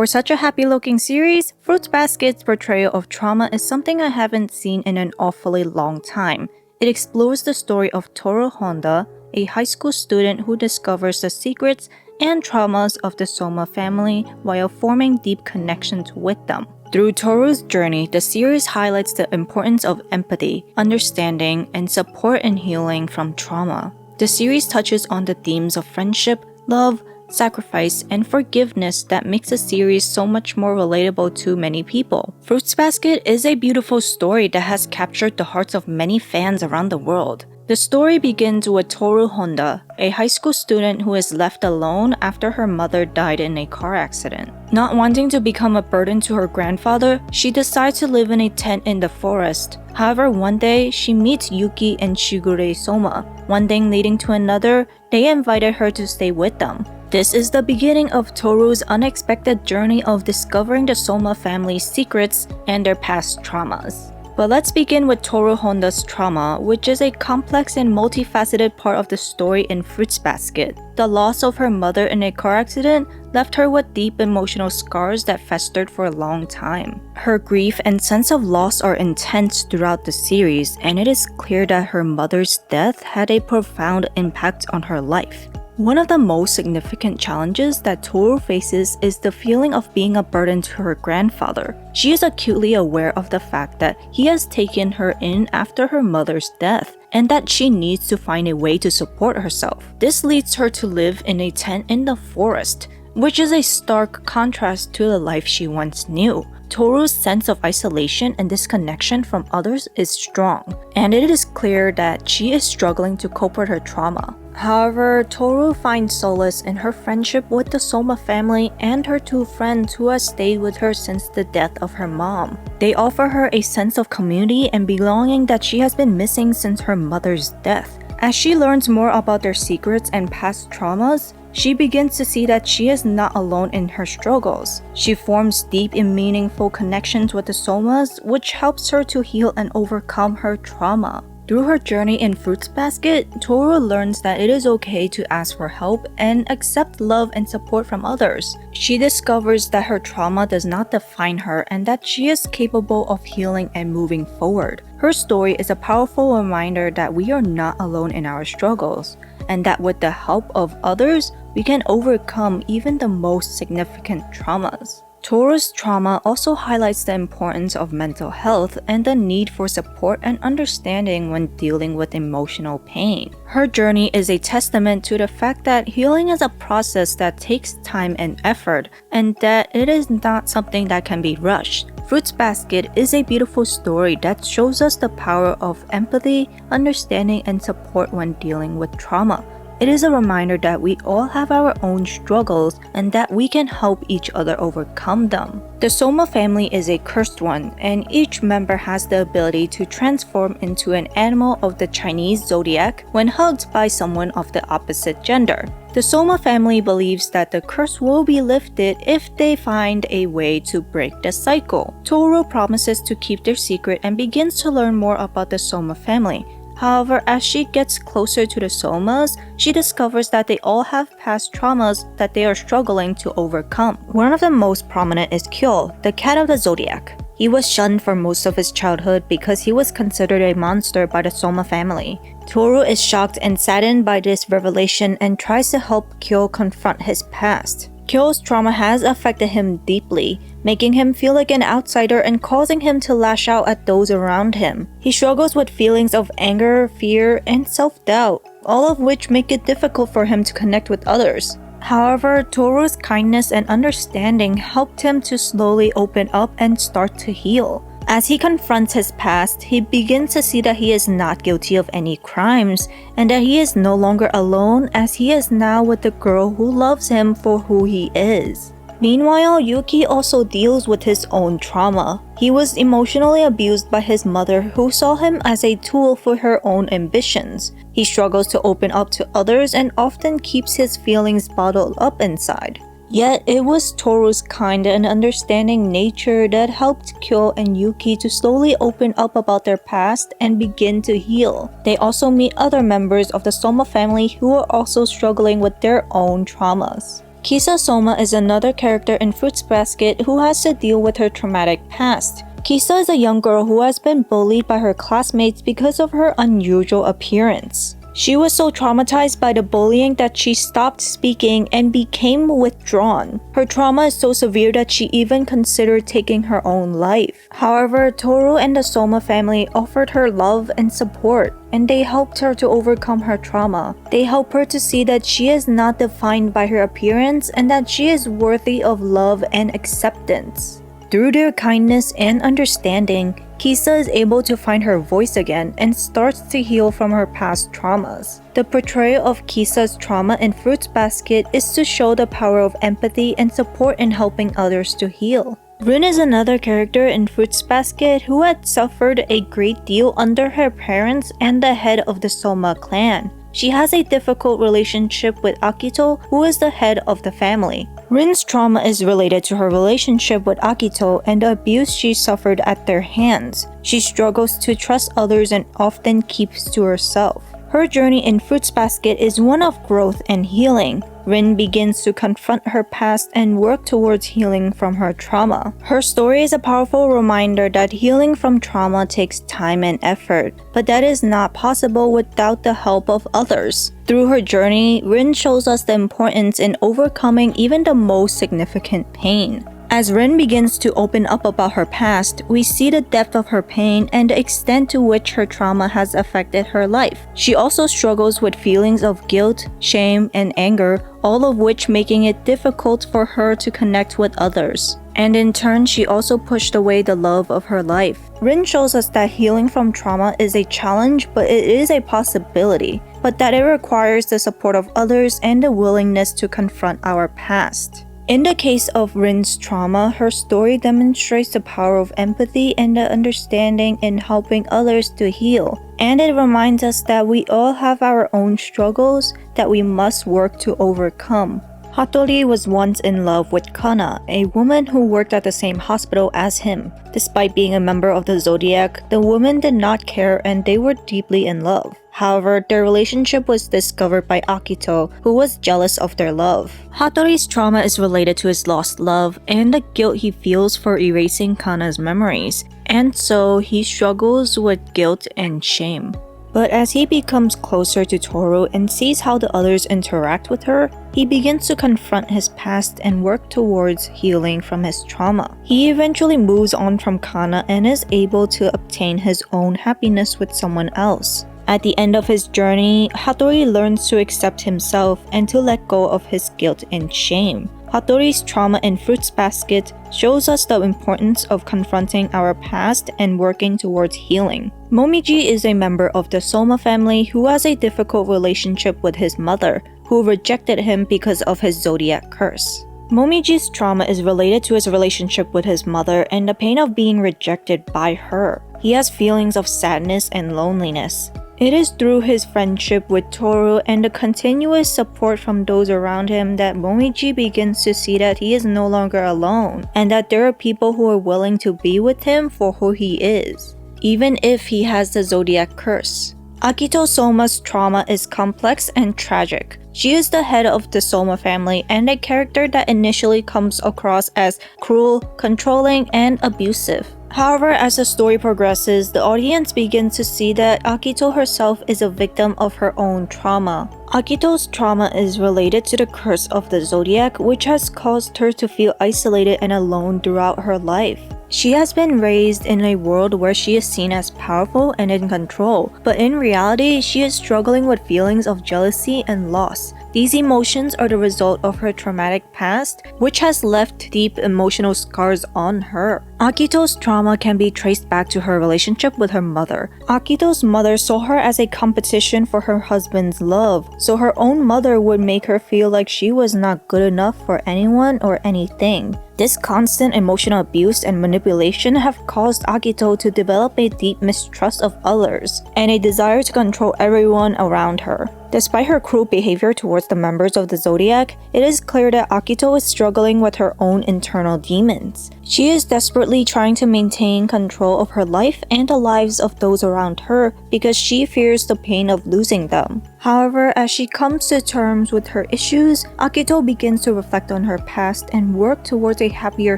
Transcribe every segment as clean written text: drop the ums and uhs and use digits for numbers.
For such a happy-looking series, Fruits Basket's portrayal of trauma is something I haven't seen in an awfully long time. It explores the story of Toru Honda, a high school student who discovers the secrets and traumas of the Soma family while forming deep connections with them. Through Toru's journey, the series highlights the importance of empathy, understanding, and support in healing from trauma. The series touches on the themes of friendship, love, sacrifice, and forgiveness that makes the series so much more relatable to many people. Fruits Basket is a beautiful story that has captured the hearts of many fans around the world. The story begins with Toru Honda, a high school student who is left alone after her mother died in a car accident. Not wanting to become a burden to her grandfather, she decides to live in a tent in the forest. However, one day, she meets Yuki and Shigure Soma. One thing leading to another, they invited her to stay with them. This is the beginning of Toru's unexpected journey of discovering the Soma family's secrets and their past traumas. But let's begin with Toru Honda's trauma, which is a complex and multifaceted part of the story in Fruits Basket. The loss of her mother in a car accident left her with deep emotional scars that festered for a long time. Her grief and sense of loss are intense throughout the series, and it is clear that her mother's death had a profound impact on her life. One of the most significant challenges that Toru faces is the feeling of being a burden to her grandfather. She is acutely aware of the fact that he has taken her in after her mother's death, and that she needs to find a way to support herself. This leads her to live in a tent in the forest, which is a stark contrast to the life she once knew. Toru's sense of isolation and disconnection from others is strong, and it is clear that she is struggling to cope with her trauma. However, Toru finds solace in her friendship with the Soma family and her two friends who have stayed with her since the death of her mom. They offer her a sense of community and belonging that she has been missing since her mother's death. As she learns more about their secrets and past traumas, she begins to see that she is not alone in her struggles. She forms deep and meaningful connections with the Somas, which helps her to heal and overcome her trauma. Through her journey in Fruits Basket, Toru learns that it is okay to ask for help and accept love and support from others. She discovers that her trauma does not define her and that she is capable of healing and moving forward. Her story is a powerful reminder that we are not alone in our struggles, and that with the help of others, we can overcome even the most significant traumas. Toru's trauma also highlights the importance of mental health and the need for support and understanding when dealing with emotional pain. Her journey is a testament to the fact that healing is a process that takes time and effort, and that it is not something that can be rushed. Fruits Basket is a beautiful story that shows us the power of empathy, understanding, and support when dealing with trauma. It is a reminder that we all have our own struggles and that we can help each other overcome them. The Soma family is a cursed one, and each member has the ability to transform into an animal of the Chinese zodiac when hugged by someone of the opposite gender. The Soma family believes that the curse will be lifted if they find a way to break the cycle. Toru promises to keep their secret and begins to learn more about the Soma family. However, as she gets closer to the Somas, she discovers that they all have past traumas that they are struggling to overcome. One of the most prominent is Kyo, the cat of the zodiac. He was shunned for most of his childhood because he was considered a monster by the Soma family. Toru is shocked and saddened by this revelation and tries to help Kyo confront his past. Kyo's trauma has affected him deeply, making him feel like an outsider and causing him to lash out at those around him. He struggles with feelings of anger, fear, and self-doubt, all of which make it difficult for him to connect with others. However, Toru's kindness and understanding helped him to slowly open up and start to heal. As he confronts his past, he begins to see that he is not guilty of any crimes and that he is no longer alone, as he is now with the girl who loves him for who he is. Meanwhile, Yuki also deals with his own trauma. He was emotionally abused by his mother, who saw him as a tool for her own ambitions. He struggles to open up to others and often keeps his feelings bottled up inside. Yet, it was Toru's kind and understanding nature that helped Kyo and Yuki to slowly open up about their past and begin to heal. They also meet other members of the Soma family who are also struggling with their own traumas. Kisa Soma is another character in Fruits Basket who has to deal with her traumatic past. Kisa is a young girl who has been bullied by her classmates because of her unusual appearance. She was so traumatized by the bullying that she stopped speaking and became withdrawn. Her trauma is so severe that she even considered taking her own life. However, Toru and the Soma family offered her love and support, and they helped her to overcome her trauma. They help her to see that she is not defined by her appearance and that she is worthy of love and acceptance. Through their kindness and understanding, Kisa is able to find her voice again and starts to heal from her past traumas. The portrayal of Kisa's trauma in Fruits Basket is to show the power of empathy and support in helping others to heal. Rin is another character in Fruits Basket who had suffered a great deal under her parents and the head of the Soma clan. She has a difficult relationship with Akito, who is the head of the family. Rin's trauma is related to her relationship with Akito and the abuse she suffered at their hands. She struggles to trust others and often keeps to herself. Her journey in Fruits Basket is one of growth and healing. Rin begins to confront her past and work towards healing from her trauma. Her story is a powerful reminder that healing from trauma takes time and effort, but that is not possible without the help of others. Through her journey, Rin shows us the importance in overcoming even the most significant pain. As Rin begins to open up about her past, we see the depth of her pain and the extent to which her trauma has affected her life. She also struggles with feelings of guilt, shame, and anger, all of which making it difficult for her to connect with others. And in turn, she also pushed away the love of her life. Rin shows us that healing from trauma is a challenge, but it is a possibility, but that it requires the support of others and the willingness to confront our past. In the case of Rin's trauma, her story demonstrates the power of empathy and the understanding in helping others to heal. And it reminds us that we all have our own struggles that we must work to overcome. Hattori was once in love with Kana, a woman who worked at the same hospital as him. Despite being a member of the Zodiac, the woman did not care and they were deeply in love. However, their relationship was discovered by Akito, who was jealous of their love. Hattori's trauma is related to his lost love and the guilt he feels for erasing Kana's memories, and so he struggles with guilt and shame. But as he becomes closer to Toru and sees how the others interact with her, he begins to confront his past and work towards healing from his trauma. He eventually moves on from Kana and is able to obtain his own happiness with someone else. At the end of his journey, Hattori learns to accept himself and to let go of his guilt and shame. Hattori's trauma in Fruits Basket shows us the importance of confronting our past and working towards healing. Momiji is a member of the Soma family who has a difficult relationship with his mother, who rejected him because of his zodiac curse. Momiji's trauma is related to his relationship with his mother and the pain of being rejected by her. He has feelings of sadness and loneliness. It is through his friendship with Toru and the continuous support from those around him that Momiji begins to see that he is no longer alone and that there are people who are willing to be with him for who he is, even if he has the zodiac curse. Akito Soma's trauma is complex and tragic. She is the head of the Soma family and a character that initially comes across as cruel, controlling, and abusive. However, as the story progresses, the audience begins to see that Akito herself is a victim of her own trauma. Akito's trauma is related to the curse of the zodiac, which has caused her to feel isolated and alone throughout her life. She has been raised in a world where she is seen as powerful and in control, but in reality, she is struggling with feelings of jealousy and loss. These emotions are the result of her traumatic past, which has left deep emotional scars on her. Akito's trauma can be traced back to her relationship with her mother. Akito's mother saw her as a competition for her husband's love, so her own mother would make her feel like she was not good enough for anyone or anything. This constant emotional abuse and manipulation have caused Akito to develop a deep mistrust of others and a desire to control everyone around her. Despite her cruel behavior towards the members of the Zodiac, it is clear that Akito is struggling with her own internal demons. She is desperately trying to maintain control of her life and the lives of those around her because she fears the pain of losing them. However, as she comes to terms with her issues, Akito begins to reflect on her past and work towards a happier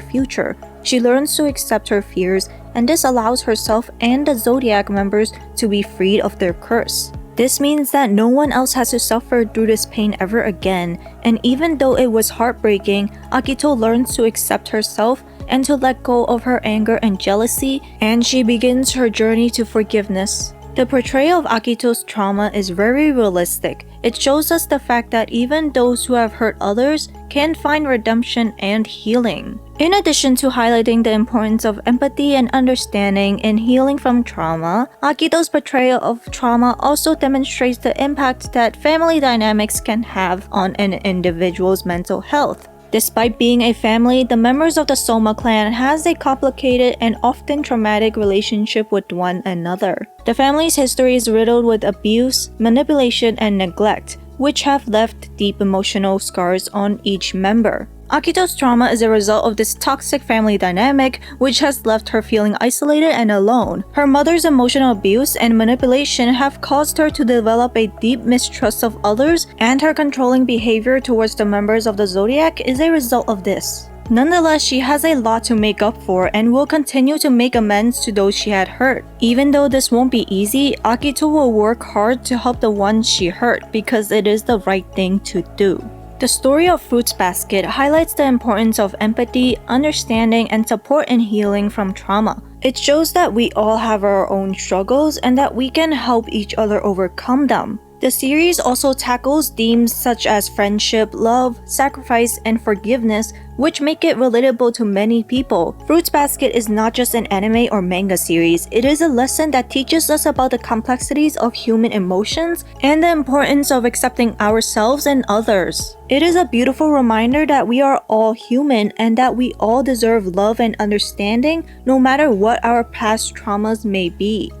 future. She learns to accept her fears, and this allows herself and the Zodiac members to be freed of their curse. This means that no one else has to suffer through this pain ever again, and even though it was heartbreaking, Akito learns to accept herself and to let go of her anger and jealousy, and she begins her journey to forgiveness. The portrayal of Akito's trauma is very realistic. It shows us the fact that even those who have hurt others can find redemption and healing. In addition to highlighting the importance of empathy and understanding in healing from trauma, Akito's portrayal of trauma also demonstrates the impact that family dynamics can have on an individual's mental health. Despite being a family, the members of the Soma clan has a complicated and often traumatic relationship with one another. The family's history is riddled with abuse, manipulation, and neglect, which have left deep emotional scars on each member. Akito's trauma is a result of this toxic family dynamic, which has left her feeling isolated and alone. Her mother's emotional abuse and manipulation have caused her to develop a deep mistrust of others, and her controlling behavior towards the members of the Zodiac is a result of this. Nonetheless, she has a lot to make up for and will continue to make amends to those she had hurt. Even though this won't be easy, Akito will work hard to help the ones she hurt because it is the right thing to do. The story of Fruits Basket highlights the importance of empathy, understanding, and support in healing from trauma. It shows that we all have our own struggles and that we can help each other overcome them. The series also tackles themes such as friendship, love, sacrifice, and forgiveness, which make it relatable to many people. Fruits Basket is not just an anime or manga series, it is a lesson that teaches us about the complexities of human emotions and the importance of accepting ourselves and others. It is a beautiful reminder that we are all human and that we all deserve love and understanding no matter what our past traumas may be.